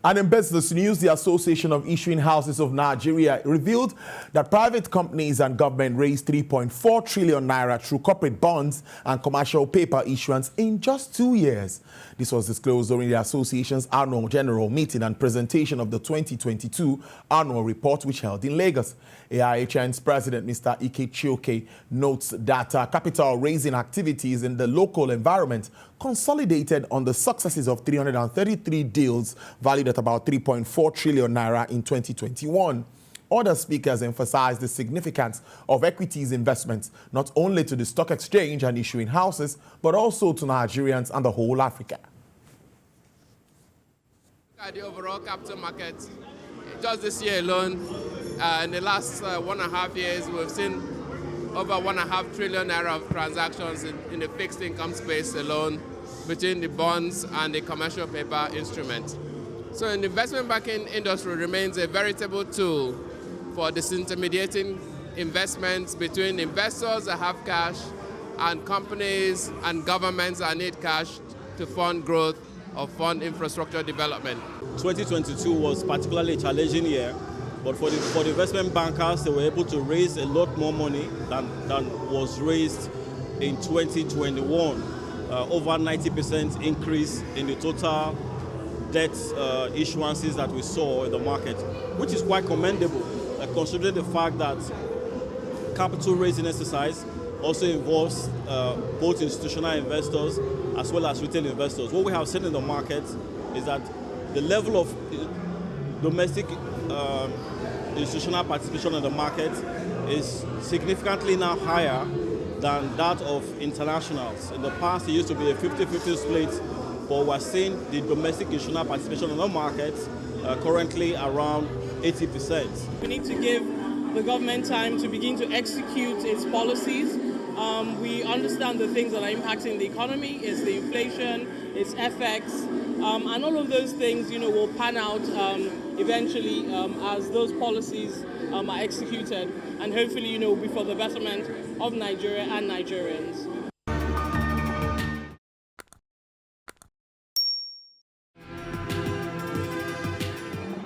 And in business news, the Association of Issuing Houses of Nigeria revealed that private companies and government raised 3.4 trillion naira through corporate bonds and commercial paper issuance in just 2 years. This was disclosed during the association's annual general meeting and presentation of the 2022 annual report, which held in Lagos. AIHN's president, Mr. Ike Chioke, notes that capital raising activities in the local environment consolidated on the successes of 333 deals valued at about 3.4 trillion naira in 2021. Other speakers emphasized the significance of equities investments, not only to the stock exchange and issuing houses, but also to Nigerians and the whole Africa. The overall capital market, just this year alone, in the last 1.5 years, we've seen over 1.5 trillion naira of transactions in the fixed income space alone between the bonds and the commercial paper instrument. So the investment banking industry remains a veritable tool for disintermediating investments between investors that have cash and companies and governments that need cash to fund growth or fund infrastructure development. 2022 was particularly a challenging year, but for the investment bankers, they were able to raise a lot more money than was raised in 2021. Over 90% increase in the total debt issuances that we saw in the market, which is quite commendable, considering the fact that capital raising exercise also involves both institutional investors as well as retail investors. What we have seen in the market is that the level of domestic institutional participation in the market is significantly now higher than that of internationals. In the past, it used to be a 50-50 split, but we're seeing the domestic institutional participation in the market currently around 80%. We need to give the government time to begin to execute its policies. We understand the things that are impacting the economy. It's the inflation, it's FX, and all of those things, will pan out eventually as those policies are executed, and hopefully, will be for the betterment of Nigeria and Nigerians.